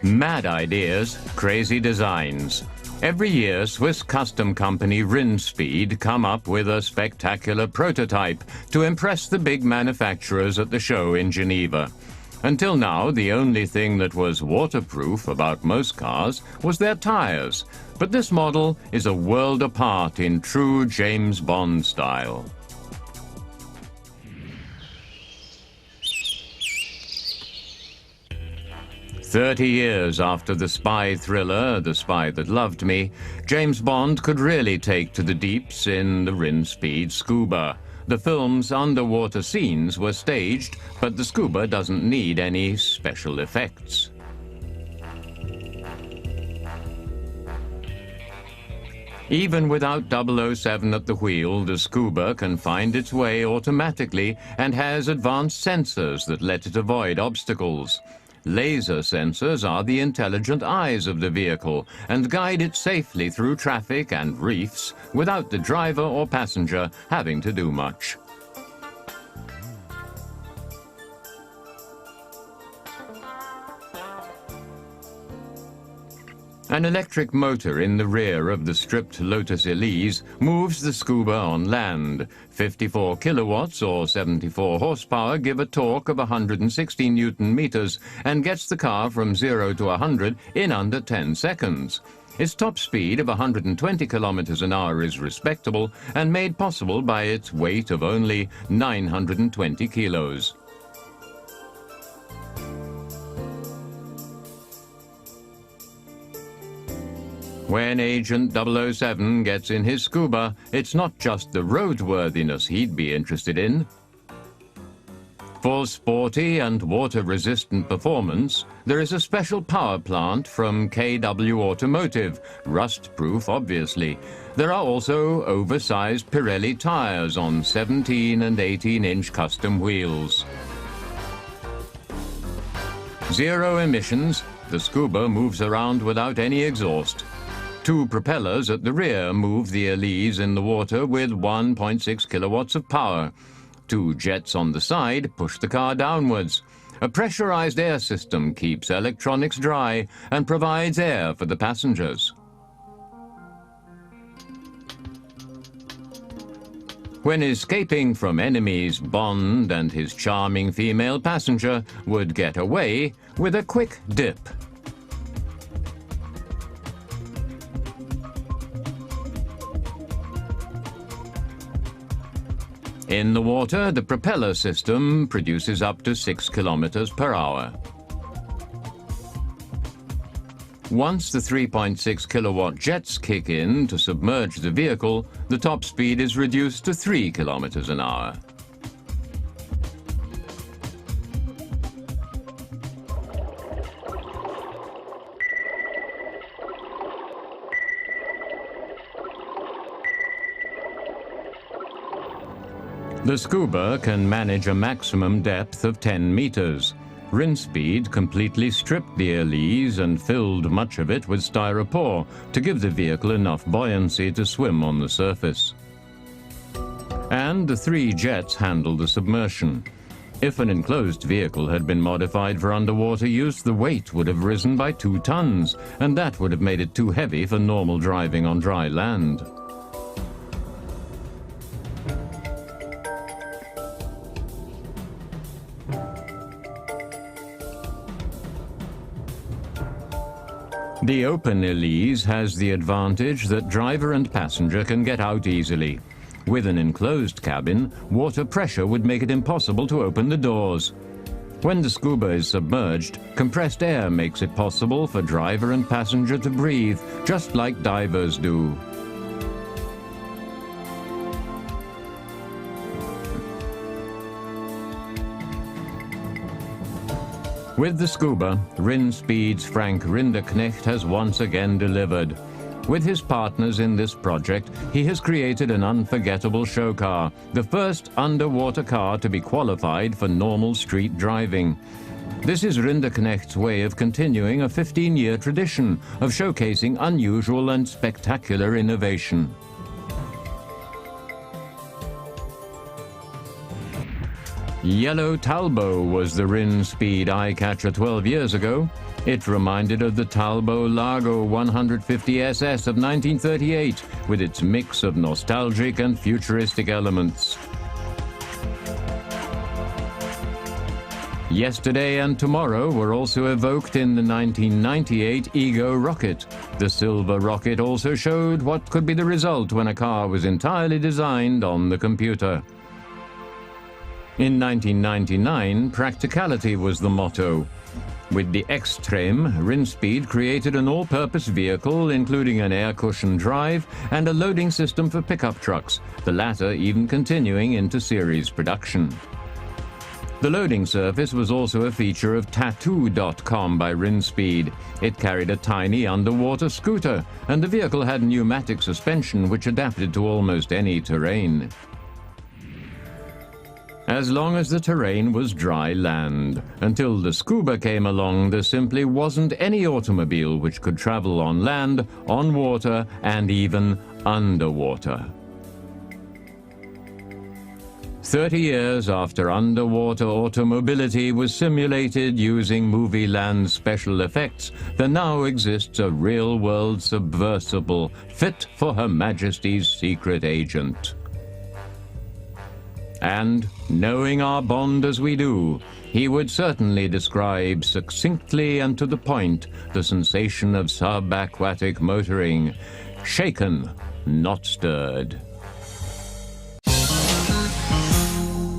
Mad ideas, crazy designs. Every year, Swiss custom company Rinspeed come up with a spectacular prototype to impress the big manufacturers at the show in Geneva. Until now, the only thing that was waterproof about most cars was their tires. But this model is a world apart in true James Bond style. "30 years after the spy thriller, The Spy That Loved Me, James Bond could really take to the deeps in the Rinspeed Scuba. The film's underwater scenes were staged, but the Scuba doesn't need any special effects. Even without 007 at the wheel, the Scuba can find its way automatically and has advanced sensors that let it avoid obstacles. Laser sensors are the intelligent eyes of the vehicle and guide it safely through traffic and reefs without the driver or passenger having to do much. An electric motor in the rear of the stripped Lotus Elise moves the Scuba on land. 54 kilowatts or 74 horsepower give a torque of 160 newton meters and gets the car from 0 to 100 in under 10 seconds. Its top speed of 120 kilometers an hour is respectable and made possible by its weight of only 920 kilos. When Agent 007 gets in his Scuba, it's not just the roadworthiness he'd be interested in. For sporty and water-resistant performance, there is a special power plant from KW Automotive, rust-proof obviously. There are also oversized Pirelli tires on 17 and 18-inch custom wheels. Zero emissions, the Scuba moves around without any exhaust. Two propellers at the rear move the Elise in the water with 1.6 kilowatts of power. Two jets on the side push the car downwards. A pressurized air system keeps electronics dry and provides air for the passengers. When escaping from enemies, Bond and his charming female passenger would get away with a quick dip. In the water, the propeller system produces up to 6 kilometers per hour. Once the 3.6 kilowatt jets kick in to submerge the vehicle, the top speed is reduced to 3 kilometers an hour. The Scuba can manage a maximum depth of 10 meters. Rinspeed completely stripped the Elise and filled much of it with styropor to give the vehicle enough buoyancy to swim on the surface. And the 3 jets handle the submersion. If an enclosed vehicle had been modified for underwater use, the weight would have risen by 2 tons, and that would have made it too heavy for normal driving on dry land. The open Elise has the advantage that driver and passenger can get out easily. With an enclosed cabin, water pressure would make it impossible to open the doors. When the Scuba is submerged, compressed air makes it possible for driver and passenger to breathe, just like divers do. With the Scuba, Rinspeed's Frank Rinderknecht has once again delivered. With his partners in this project, he has created an unforgettable show car, the first underwater car to be qualified for normal street driving. This is Rinderknecht's way of continuing a 15-year tradition of showcasing unusual and spectacular innovation. Yellow Talbot was the Rin Speed eye-catcher 12 years ago. It reminded of the Talbot Lago 150 SS of 1938, with its mix of nostalgic and futuristic elements. Yesterday and tomorrow were also evoked in the 1998 Ego rocket. The silver rocket also showed what could be the result when a car was entirely designed on the computer. In 1999, practicality was the motto. With the X-Trem, Rinspeed created an all-purpose vehicle including an air-cushion drive and a loading system for pickup trucks, the latter even continuing into series production. The loading surface was also a feature of Tattoo.com by Rinspeed. It carried a tiny underwater scooter, and the vehicle had pneumatic suspension which adapted to almost any terrain. As long as the terrain was dry land. Until the scuba came along, there simply wasn't any automobile which could travel on land, on water, and even underwater. 30 years after underwater automobility was simulated using movie land special effects, there now exists a real-world submersible fit for Her Majesty's secret agent. And, knowing our Bond as we do, he would certainly describe succinctly and to the point the sensation of subaquatic motoring. Shaken, not stirred.